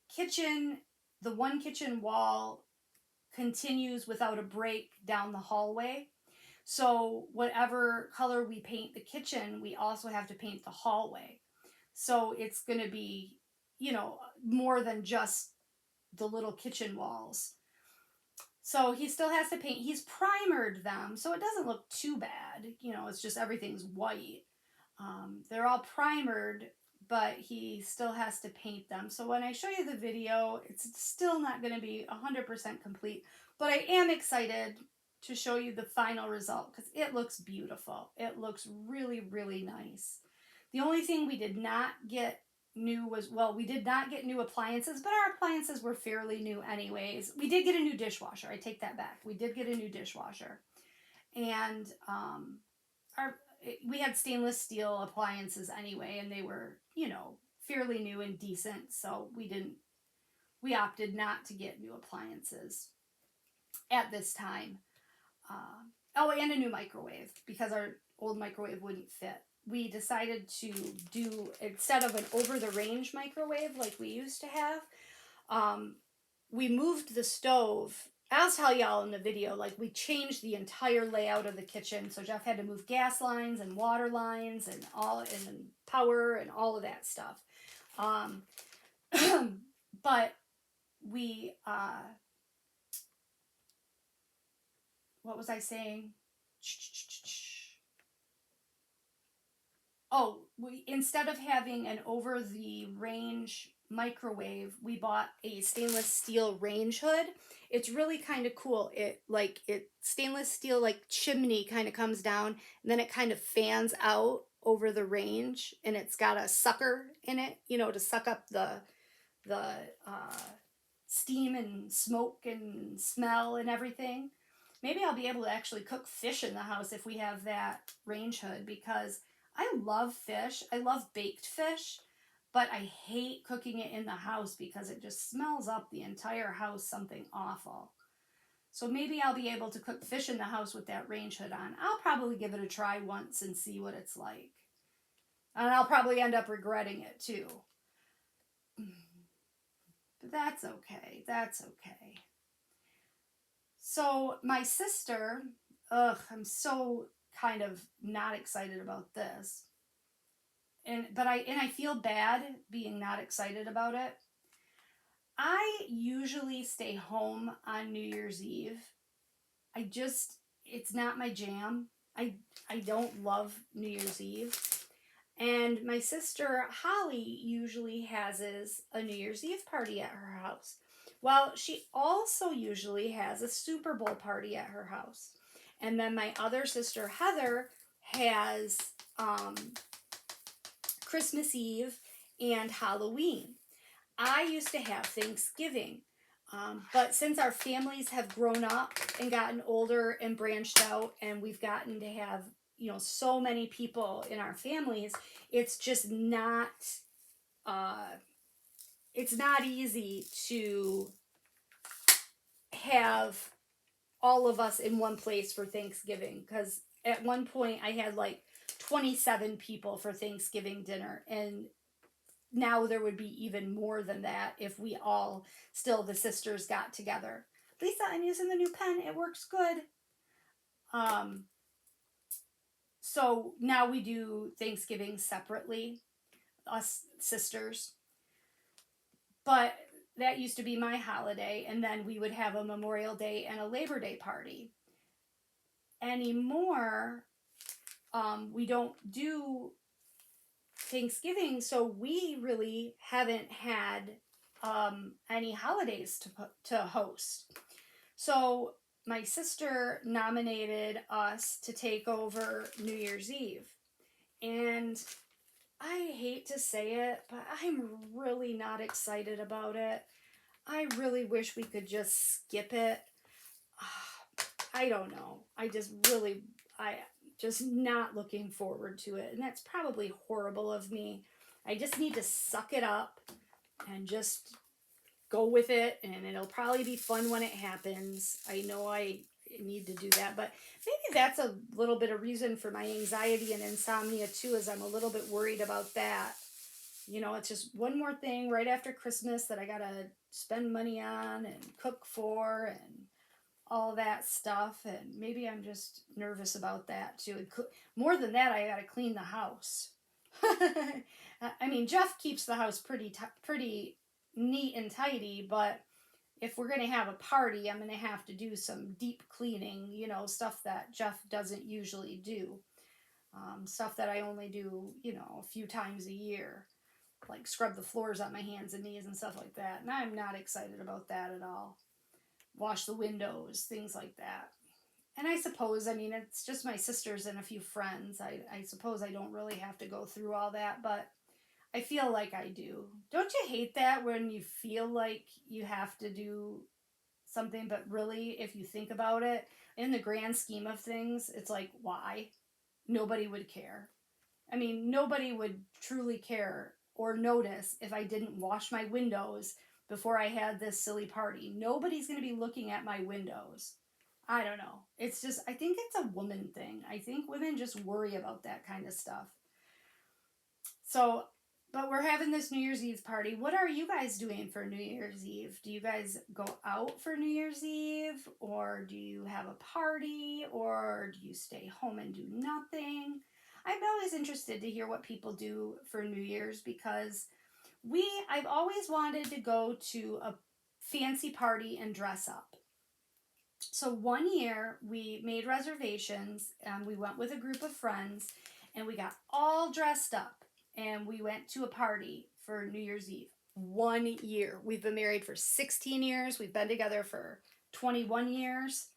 kitchen, the one kitchen wall continues without a break down the hallway. So whatever color we paint the kitchen, we also have to paint the hallway. So it's going to be, you know, more than just the little kitchen walls. So he still has to paint. He's primered them, so it doesn't look too bad. You know, it's just everything's white. They're all primered, but he still has to paint them. So when I show you the video, it's still not going to be 100% complete, but I am excited to show you the final result because it looks beautiful. It looks really, really nice. The only thing we did not get new was, well, we did not get new appliances, but our appliances were fairly new anyways. We did get a new dishwasher. I take that back. We did get a new dishwasher. And we had stainless steel appliances anyway, and they were, you know, fairly new and decent, so we opted not to get new appliances at this time. Oh, and a new microwave because our old microwave wouldn't fit. We decided to do, instead of an over-the-range microwave like we used to have, we moved the stove. I'll tell y'all in the video, like we changed the entire layout of the kitchen. So Jeff had to move gas lines and water lines and all, and power and all of that stuff. But we, what was I saying? Oh, we, instead of having an over the range microwave, we bought a stainless steel range hood. It's really kind of cool. It stainless steel like chimney kind of comes down and then it kind of fans out over the range, and it's got a sucker in it, you know, to suck up the steam and smoke and smell and everything. Maybe I'll be able to actually cook fish in the house if we have that range hood, because I love fish. I love baked fish, but I hate cooking it in the house because it just smells up the entire house something awful. So maybe I'll be able to cook fish in the house with that range hood on. I'll probably give it a try once and see what it's like. And I'll probably end up regretting it too. But that's okay. That's okay. So my sister, I'm so kind of not excited about this. But I feel bad being not excited about it. I usually stay home on New Year's Eve. It's not my jam. I don't love New Year's Eve. And my sister Holly usually has a New Year's Eve party at her house. Well, she also usually has a Super Bowl party at her house. And then my other sister Heather has Christmas Eve and Halloween. I used to have Thanksgiving. But since our families have grown up and gotten older and branched out, and we've gotten to have, you know, so many people in our families, it's just not, it's not easy to have all of us in one place for Thanksgiving, because at one point I had like 27 people for Thanksgiving dinner, and now there would be even more than that if we all still, the sisters, got together. Lisa, I'm using the new pen. It works good. Um, so now we do Thanksgiving separately, us sisters. But that used to be my holiday, and then we would have a Memorial Day and a Labor Day party. Anymore, we don't do Thanksgiving, so we really haven't had any holidays to host. So my sister nominated us to take over New Year's Eve, and I hate to say it, but I'm really not excited about it. I really wish we could just skip it. I don't know. I just not looking forward to it. And that's probably horrible of me. I just need to suck it up and just go with it. And it'll probably be fun when it happens. I know I need to do that. But maybe that's a little bit of reason for my anxiety and insomnia too, is I'm a little bit worried about that. You know, it's just one more thing right after Christmas that I got to spend money on and cook for and all that stuff. And maybe I'm just nervous about that too. And more than that, I got to clean the house. I mean, Jeff keeps the house pretty neat and tidy, but if we're going to have a party, I'm going to have to do some deep cleaning, you know, stuff that Jeff doesn't usually do. Stuff that I only do, you know, a few times a year, like scrub the floors on my hands and knees and stuff like that. And I'm not excited about that at all. Wash the windows, things like that. And I suppose, I mean, it's just my sisters and a few friends. I suppose I don't really have to go through all that, but I feel like I do. Don't you hate that when you feel like you have to do something, but really, if you think about it, in the grand scheme of things, it's like, why? Nobody would care. I mean, nobody would truly care or notice if I didn't wash my windows before I had this silly party. Nobody's going to be looking at my windows. I don't know. It's just, I think it's a woman thing. I think women just worry about that kind of stuff. So, but we're having this New Year's Eve party. What are you guys doing for New Year's Eve? Do you guys go out for New Year's Eve? Or do you have a party? Or do you stay home and do nothing? I'm always interested to hear what people do for New Year's, because I've always wanted to go to a fancy party and dress up. So one year we made reservations and we went with a group of friends and we got all dressed up and we went to a party for New Year's Eve. 1 year. We've been married for 16 years. We've been together for 21 years,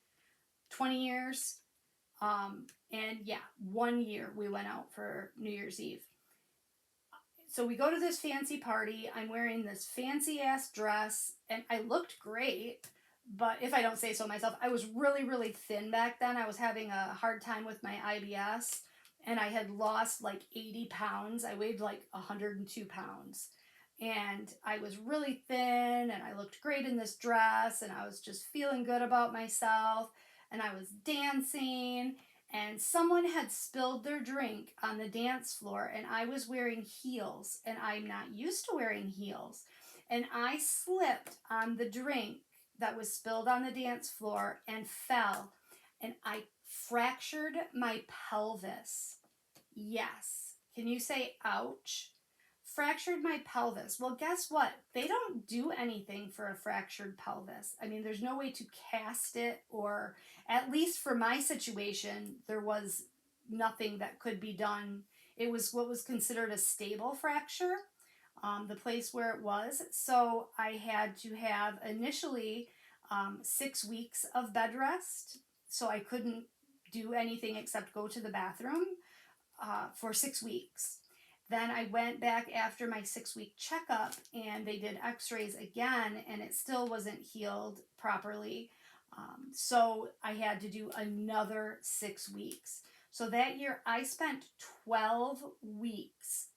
20 years. And yeah, 1 year we went out for New Year's Eve. So we go to this fancy party. I'm wearing this fancy ass dress and I looked great. But if I don't say so myself, I was really, really thin back then. I was having a hard time with my IBS and I had lost like 80 pounds. I weighed like 102 pounds. And I was really thin and I looked great in this dress and I was just feeling good about myself and I was dancing and someone had spilled their drink on the dance floor and I was wearing heels and I'm not used to wearing heels. And I slipped on the drink that was spilled on the dance floor and fell and I fractured my pelvis. Yes. Can you say ouch? Fractured my pelvis. Well, guess what? They don't do anything for a fractured pelvis. I mean, there's no way to cast it, or at least for my situation, there was nothing that could be done. It was what was considered a stable fracture, the place where it was. So I had to have initially 6 weeks of bed rest. So I couldn't do anything except go to the bathroom for 6 weeks. Then I went back after my 6-week checkup and they did x-rays again and it still wasn't healed properly. So I had to do another 6 weeks. So that year I spent 12 weeks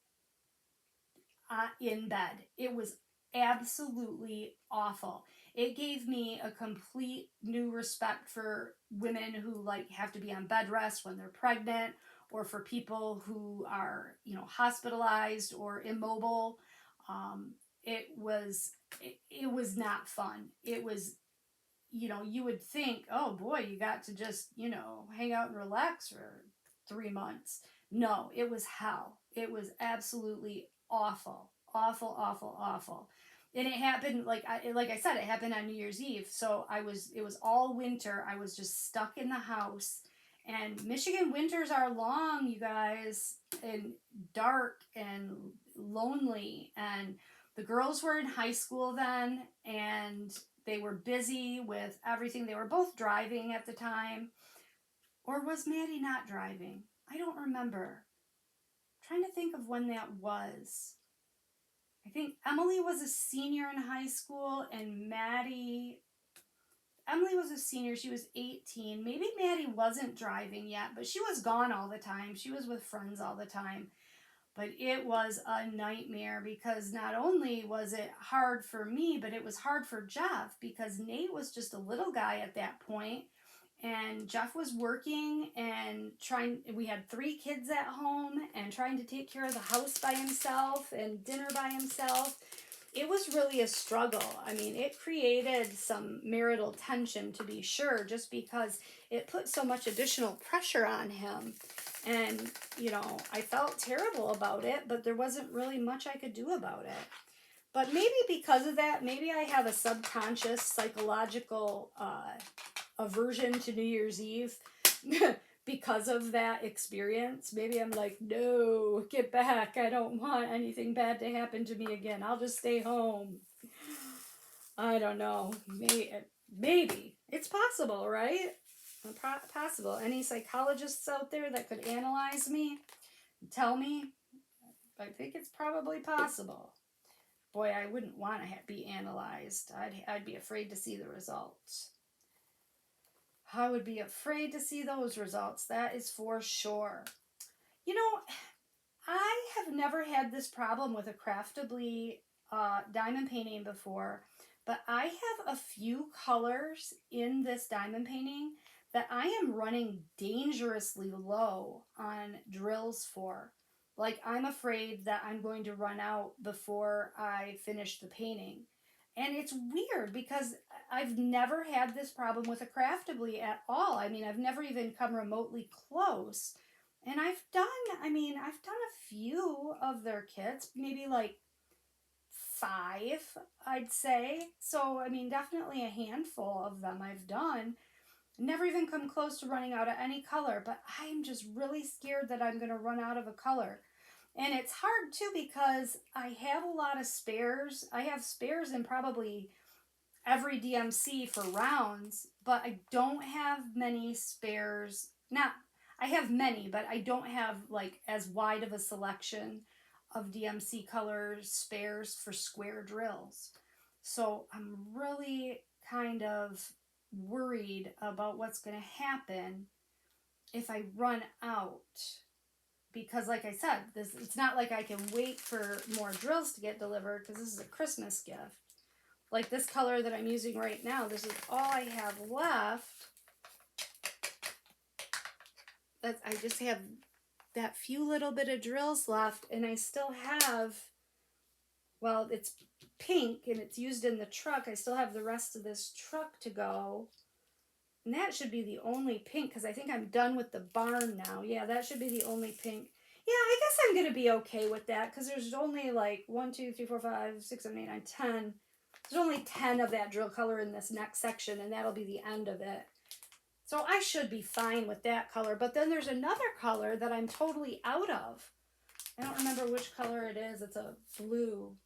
in bed. It was absolutely awful. It gave me a complete new respect for women who like have to be on bed rest when they're pregnant, or for people who are, hospitalized or immobile. Um, it was it was not fun. It was, you would think, oh boy, you got to just, hang out and relax for 3 months. No, it was hell. It was absolutely awful, awful, awful, awful. And it happened, like I said, it happened on New Year's Eve. So it was all winter. I was just stuck in the house. And Michigan winters are long, you guys, and dark and lonely. And the girls were in high school then, and they were busy with everything. They were both driving at the time. Or was Maddie not driving? I don't remember. I'm trying to think of when that was. I think Emily was a senior in high school, and Emily was a senior. She was 18. Maybe Maddie wasn't driving yet, but she was gone all the time. She was with friends all the time. But it was a nightmare, because not only was it hard for me, but it was hard for Jeff, because Nate was just a little guy at that point, and Jeff was working and we had 3 kids at home and trying to take care of the house by himself and dinner by himself. It was really a struggle. I mean, it created some marital tension, to be sure, just because it put so much additional pressure on him. And, I felt terrible about it, but there wasn't really much I could do about it. But maybe because of that, maybe I have a subconscious psychological aversion to New Year's Eve because of that experience. Maybe I'm like, no, get back. I don't want anything bad to happen to me again. I'll just stay home. I don't know. Maybe. It's possible, right? Possible. Any psychologists out there that could analyze me, tell me? I think it's probably possible. Boy, I wouldn't want to be analyzed. I'd be afraid to see the results. I would be afraid to see those results. That is for sure. You know, I have never had this problem with a craftably diamond painting before, but I have a few colors in this diamond painting that I am running dangerously low on drills for. Like, I'm afraid that I'm going to run out before I finish the painting. And it's weird, because I've never had this problem with a craftably at all. I mean, I've never even come remotely close. And I've done a few of their kits, maybe like 5, I'd say. So, definitely a handful of them I've done. Never even come close to running out of any color, but I'm just really scared that I'm going to run out of a color. And it's hard too, because I have a lot of spares. I have spares in probably every DMC for rounds, but I don't have many spares. Not, I have many, but I don't have like as wide of a selection of DMC colors spares for square drills. So I'm really kind of worried about what's going to happen if I run out, because like I said, it's not like I can wait for more drills to get delivered, because this is a Christmas gift. Like this color that I'm using right now, this is all I have left. I just have that few little bit of drills left, and I still have, well, it's pink and it's used in the truck. I still have the rest of this truck to go. And that should be the only pink, because I think I'm done with the barn now. Yeah, that should be the only pink. Yeah, I guess I'm going to be okay with that, because there's only like 1, 2, 3, 4, 5, 6, 7, 8, 9, 10. There's only 10 of that drill color in this next section, and that'll be the end of it. So I should be fine with that color. But then there's another color that I'm totally out of. I don't remember which color it is. It's a blue.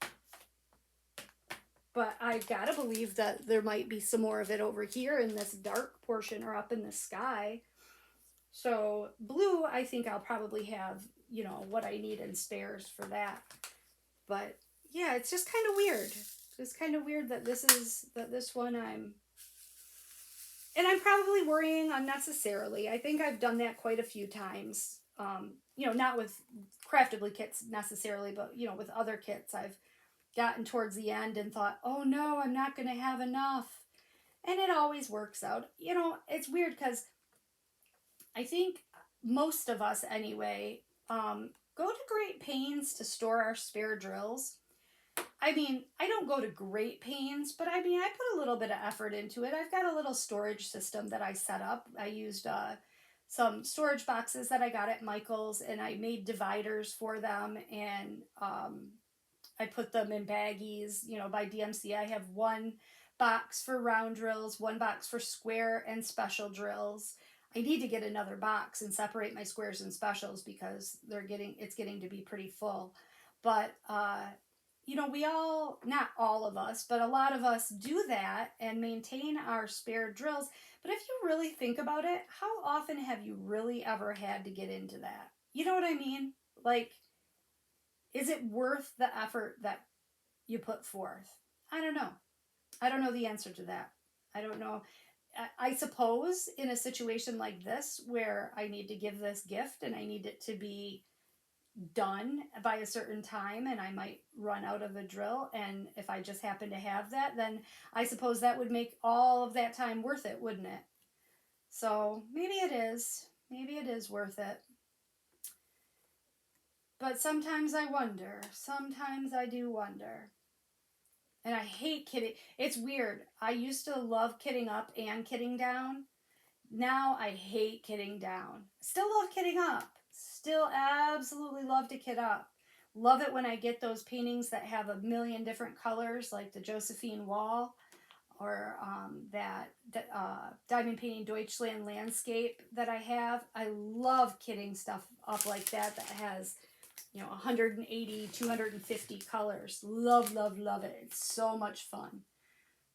But I gotta believe that there might be some more of it over here in this dark portion or up in the sky. So blue, I think I'll probably have, what I need in spares for that. But yeah, it's just kind of weird. It's kind of weird that this one and I'm probably worrying unnecessarily. I think I've done that quite a few times. Not with craftably kits necessarily, but with other kits, I've gotten towards the end and thought, oh no, I'm not going to have enough. And it always works out. You know, it's weird because I think most of us, anyway, go to great pains to store our spare drills. I mean, I don't go to great pains, but I mean, I put a little bit of effort into it. I've got a little storage system that I set up. I used some storage boxes that I got at Michael's, and I made dividers for them, and I put them in baggies, you know, by DMC. I have one box for round drills, one box for square and special drills. I need to get another box and separate my squares and specials because it's getting to be pretty full. But you know, we all, not all of us, but a lot of us do that and maintain our spare drills. But if you really think about it, how often have you really ever had to get into that? You know what I mean? Like, is it worth the effort that you put forth? I don't know. I don't know the answer to that. I don't know. I suppose in a situation like this where I need to give this gift and I need it to be done by a certain time and I might run out of a drill, and if I just happen to have that, then I suppose that would make all of that time worth it, wouldn't it? So maybe it is. Maybe it is worth it. But sometimes I wonder. Sometimes I do wonder. And I hate kidding. It's weird. I used to love kidding up and kidding down. Now I hate kidding down. Still love kidding up. Still absolutely love to kid up. Love it when I get those paintings that have a million different colors, like the Josephine Wall or that diamond painting Deutschland landscape that I have. I love kidding stuff up like that has, you know, 180, 250 colors. Love, love, love it. It's so much fun.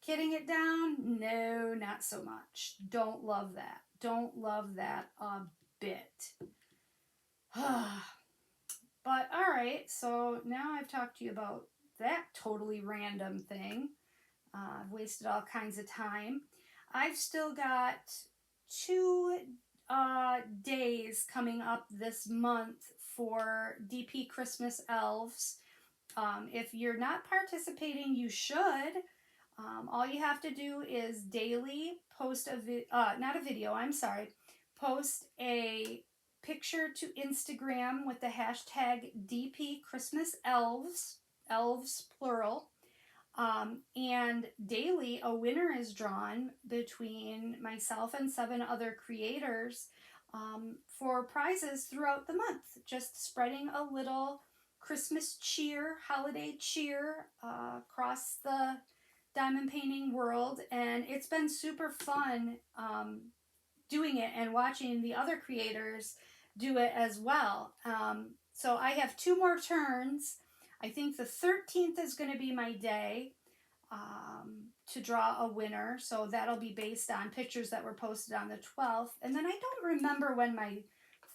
Kidding it down? No, not so much. Don't love that. Don't love that a bit. But all right, so now I've talked to you about that totally random thing. I've wasted all kinds of time. I've still got 2 days coming up this month for DP Christmas Elves. If you're not participating, you should. All you have to do is daily post not a video, I'm sorry, post a picture to Instagram with the hashtag DP Christmas Elves, elves plural. And daily a winner is drawn between myself and 7 other creators for prizes throughout the month, just spreading a little Christmas cheer, holiday cheer across the diamond painting world. And it's been super fun doing it and watching the other creators do it as well. So I have 2 more turns. I think the 13th is going to be my day to draw a winner. So that'll be based on pictures that were posted on the 12th. And then I don't remember when my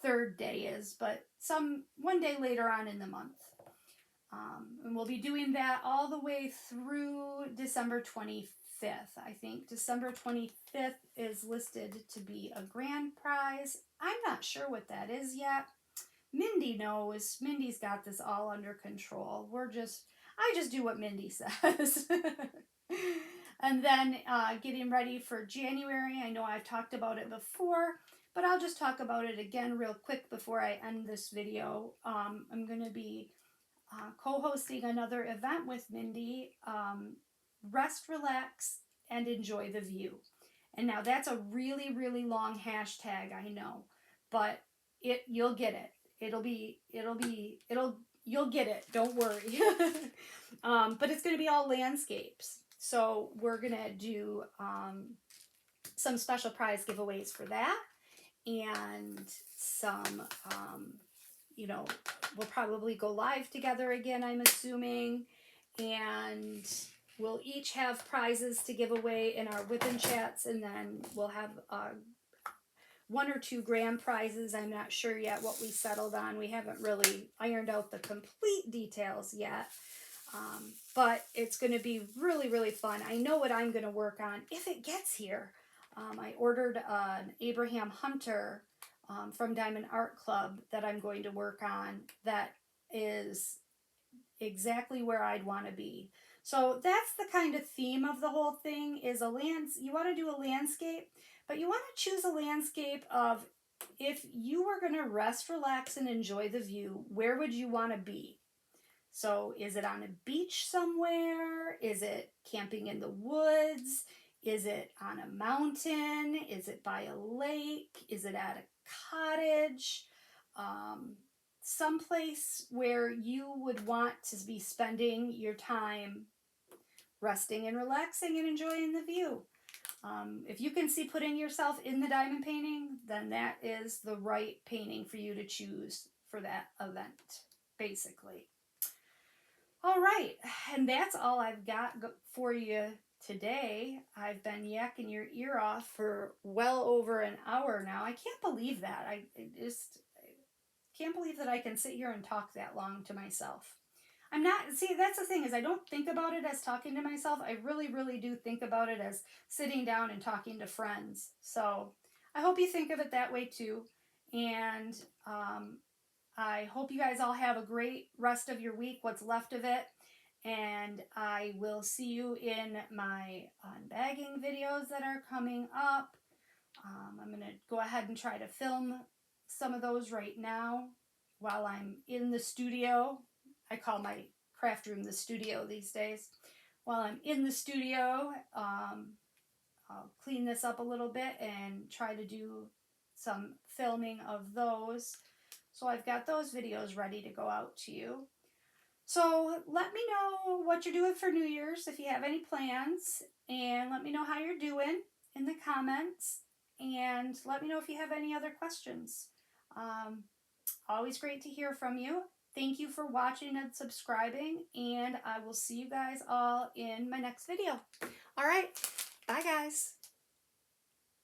3rd day is, but one day later on in the month. And we'll be doing that all the way through December 25th. I think December 25th is listed to be a grand prize. I'm not sure what that is yet. Mindy knows. Mindy's got this all under control. I just do what Mindy says. And then getting ready for January. I know I've talked about it before, but I'll just talk about it again real quick before I end this video. I'm going to be co-hosting another event with Mindy, Rest, Relax, and Enjoy the View. And now that's a really, really long hashtag, I know, but you'll get it. You'll get it. Don't worry. But it's going to be all landscapes. So we're going to do some special prize giveaways for that, and some, we'll probably go live together again, I'm assuming, and we'll each have prizes to give away in our WIP and Chats, and then we'll have 1 or 2 grand prizes. I'm not sure yet what we settled on. We haven't really ironed out the complete details yet. But it's going to be really, really fun. I know what I'm going to work on if it gets here. I ordered an Abraham Hunter from Diamond Art Club that I'm going to work on. That is exactly where I'd want to be. So that's the kind of theme of the whole thing is you want to do a landscape, but you want to choose a landscape of if you were going to rest, relax, and enjoy the view, where would you want to be? So is it on a beach somewhere? Is it camping in the woods? Is it on a mountain? Is it by a lake? Is it at a cottage? Um, Someplace where you would want to be spending your time resting and relaxing and enjoying the view. If you can see putting yourself in the diamond painting, then that is the right painting for you to choose for that event, basically. All right, and that's all I've got for you today. I've been yakking your ear off for well over an hour now. I can't believe that. I just can't believe that I can sit here and talk that long to myself. I'm not, see, that's the thing is I don't think about it as talking to myself. I really, really do think about it as sitting down and talking to friends. So I hope you think of it that way too. And I hope you guys all have a great rest of your week, what's left of it. And I will see you in my unbagging videos that are coming up. I'm going to go ahead and try to film some of those right now while I'm in the studio. I call my craft room the studio these days. While I'm in the studio, I'll clean this up a little bit and try to do some filming of those. So I've got those videos ready to go out to you. So let me know what you're doing for New Year's if you have any plans, and let me know how you're doing in the comments, and let me know if you have any other questions. Always great to hear from you. Thank you for watching and subscribing, and I will see you guys all in my next video. All right, bye guys.